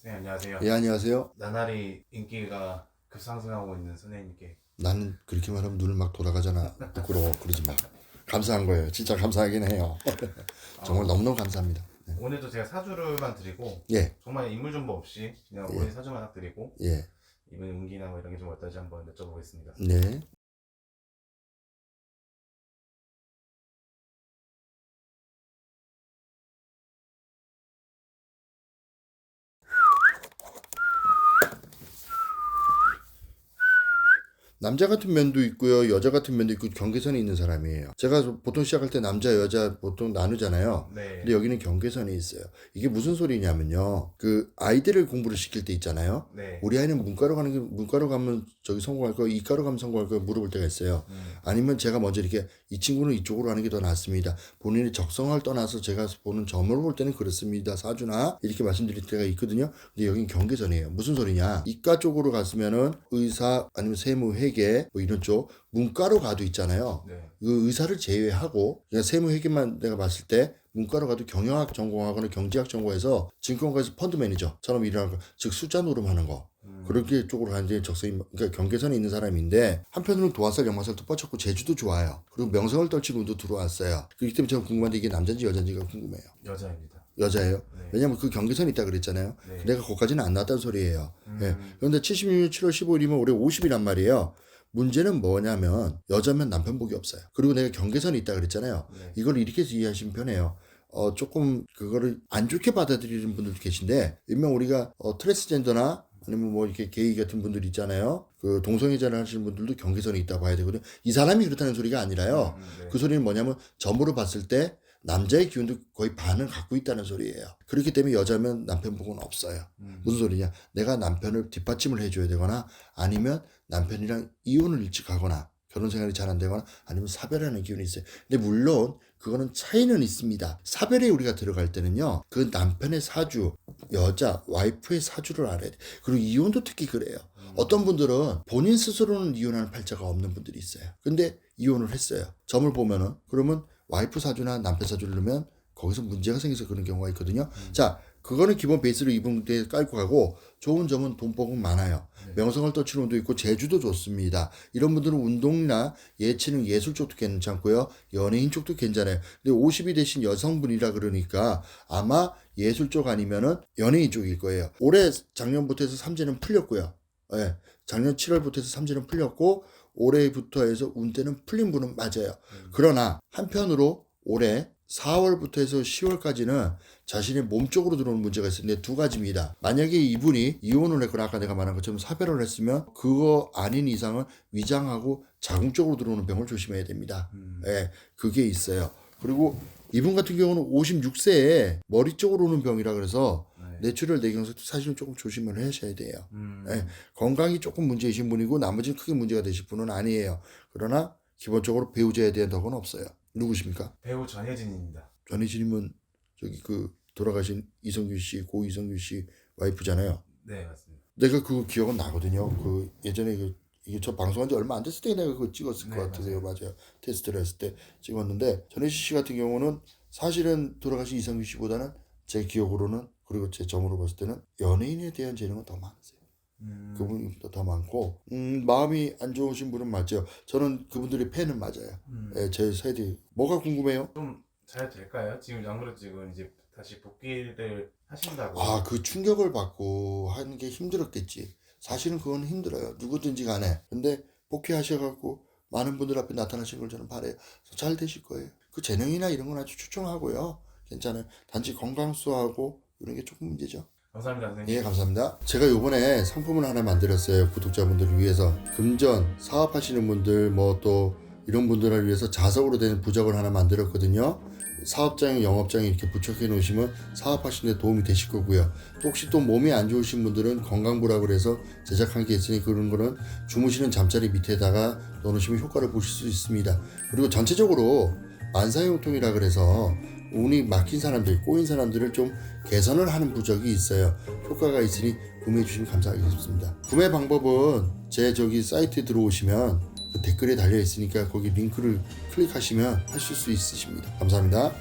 네, 안녕하세요. 예, 안녕하세요. 나날이 인기가 급상승하고 있는 선생님께. 나는 그렇게 말하면 눈을 막 돌아가잖아. 부끄러워. 그러지 마. 감사한 거예요. 진짜 감사하긴 해요. 정말 어, 너무너무 감사합니다. 네. 오늘도 제가 사주를만 드리고 예, 정말 인물 정보 없이 그냥 예, 본인 사주만 딱 드리고 예, 이번 운기나 뭐 이런 게 좀 어떨지 한번 여쭤보겠습니다. 네. 남자 같은 면도 있고요. 여자 같은 면도 있고 경계선이 있는 사람이에요. 제가 보통 시작할 때 남자, 여자 보통 나누잖아요. 근데 네, 여기는 경계선이 있어요. 이게 무슨 소리냐면요. 그 아이들을 공부를 시킬 때 있잖아요. 네, 우리 아이는 문과로 가면 저기 성공할 거, 이과로 가면 성공할 거 물어볼 때가 있어요. 아니면 제가 먼저 이렇게 이 친구는 이쪽으로 하는 게 더 낫습니다. 본인의 적성을 떠나서 제가 보는 점으로 볼 때는 그렇습니다. 사주나 이렇게 말씀드릴 때가 있거든요. 근데 여긴 경계선이에요. 무슨 소리냐? 이과 쪽으로 갔으면은 의사 아니면 세무 회계 뭐 이런 쪽 문과로 가도 있잖아요. 네, 그 의사를 제외하고 그냥 세무 회계만 내가 봤을 때 문과로 가도 경영학 전공하거나 경제학 전공해서 증권가에서 펀드 매니저처럼 일하는 거, 즉 숫자 노름하는 거. 그렇게 쪽으로 가는 게 적성이 그러니까 경계선에 있는 사람인데 한편으로는 도화살 역마살도 뻗쳤고 제주도 좋아요. 그리고 명성을 떨치고 운도 들어왔어요. 그렇기 때문에 제가 궁금한데 이게 남자인지 여자인지가 궁금해요. 여자입니다. 여자예요. 네, 왜냐면 그 경계선이 있다 그랬잖아요. 네, 내가 거기까지는 안 나왔다는 소리예요. 예. 음, 그런데 76년 7월 15일이면 올해 50이란 말이에요. 문제는 뭐냐면 여자면 남편 복이 없어요. 그리고 내가 경계선이 있다 그랬잖아요. 네, 이걸 이렇게 이해하시면 편해요. 조금 그거를 안 좋게 받아들이는 분들도 계신데 일명 우리가 트랜스젠더나 아니면 뭐 이렇게 게이 같은 분들 있잖아요. 그 동성애자를 하시는 분들도 경계선이 있다고 봐야 되거든요. 이 사람이 그렇다는 소리가 아니라요. 네, 그 소리는 뭐냐면 점으로 봤을 때 남자의 기운도 거의 반을 갖고 있다는 소리예요. 그렇기 때문에 여자면 남편 복은 없어요. 무슨 소리냐? 내가 남편을 뒷받침을 해줘야 되거나 아니면 남편이랑 이혼을 일찍 하거나 결혼 생활이 잘 안 되거나 아니면 사별하는 기운이 있어요. 근데 물론 그거는 차이는 있습니다. 사별에 우리가 들어갈 때는요. 그 남편의 사주, 여자, 와이프의 사주를 알아야 돼. 그리고 이혼도 특히 그래요. 어떤 분들은 본인 스스로는 이혼하는 팔자가 없는 분들이 있어요. 근데 이혼을 했어요. 점을 보면은 그러면 와이프 사주나 남편 사주를 넣으면 거기서 문제가 생겨서 그런 경우가 있거든요. 자, 그거는 기본 베이스로 이분 때 깔고 가고 좋은 점은 돈복은 많아요. 네. 명성을 떨치는 운도 있고 제주도 좋습니다. 이런 분들은 운동이나 예체능 예술 쪽도 괜찮고요. 연예인 쪽도 괜찮아요. 근데 50이 되신 여성분이라 그러니까 아마 예술 쪽 아니면은 연예인 쪽일 거예요. 올해 작년부터 해서 삼재는 풀렸고요. 예. 작년 7월부터 해서 삼재는 풀렸고 올해부터 해서 운때는 풀린 분은 맞아요. 그러나 한편으로 올해 4월부터 해서 10월까지는 자신의 몸 쪽으로 들어오는 문제가 있었는데 두 가지입니다. 만약에 이분이 이혼을 했거나 아까 내가 말한 것처럼 사별을 했으면 그거 아닌 이상은 위장하고 자궁 쪽으로 들어오는 병을 조심해야 됩니다. 예, 그게 있어요. 그리고 이분 같은 경우는 56세에 머리 쪽으로 오는 병이라 그래서 네, 뇌출혈 뇌경색도 사실은 조금 조심을 하셔야 돼요. 음, 예, 건강이 조금 문제이신 분이고 나머지는 크게 문제가 되실 분은 아니에요. 그러나 기본적으로 배우자에 대한 덕은 없어요. 누구십니까? 배우 전혜진입니다. 전희진님은 저기 그 돌아가신 이성균 씨, 고 이성균 씨 와이프잖아요. 네, 맞습니다. 내가 그 기억은 나거든요. 그 예전에 그 이게 저 방송한 지 얼마 안 됐을 때 내가 그거 찍었을 네, 것 같으세요. 맞아요. 테스트를 했을 때 찍었는데 전혜진 씨 같은 경우는 사실은 돌아가신 이성균 씨보다는 제 기억으로는 그리고 제 점으로 봤을 때는 연예인에 대한 재능은 더 많으세요. 그분이 더 많고 마음이 안 좋으신 분은 맞죠. 저는 그분들의 팬은 맞아요. 예, 제 세대 뭐가 궁금해요? 좀 잘 될까요? 지금 안 그래도 지금 이제 다시 복귀를 하신다고. 아, 그 충격을 받고 하는 게 힘들었겠지. 사실은 그건 힘들어요. 누구든지 간에. 근데 복귀하셔갖고 많은 분들 앞에 나타나신 걸 저는 바래요. 잘 되실 거예요. 그 재능이나 이런 건 아주 추천하고요. 괜찮아요. 단지 건강수하고 이런 게 조금 문제죠. 감사합니다, 예, 선생님. 감사합니다. 제가 요번에 상품을 하나 만들었어요. 구독자분들을 위해서. 금전, 사업하시는 분들, 뭐 또 이런 분들을 위해서 자석으로 된 부적을 하나 만들었거든요. 사업장에 영업장에 이렇게 부착해 놓으시면 사업하시는 데 도움이 되실 거고요. 또 혹시 또 몸이 안 좋으신 분들은 건강부라고 그래서 제작한 게 있으니 그런 거는 주무시는 잠자리 밑에다가 넣어놓으시면 효과를 보실 수 있습니다. 그리고 전체적으로 만사형통이라 그래서 운이 막힌 사람들, 꼬인 사람들을 좀 개선을 하는 부적이 있어요. 효과가 있으니 구매해 주시면 감사하겠습니다. 구매 방법은 제 저기 사이트에 들어오시면 그 댓글에 달려 있으니까 거기 링크를 클릭하시면 하실 수 있으십니다. 감사합니다.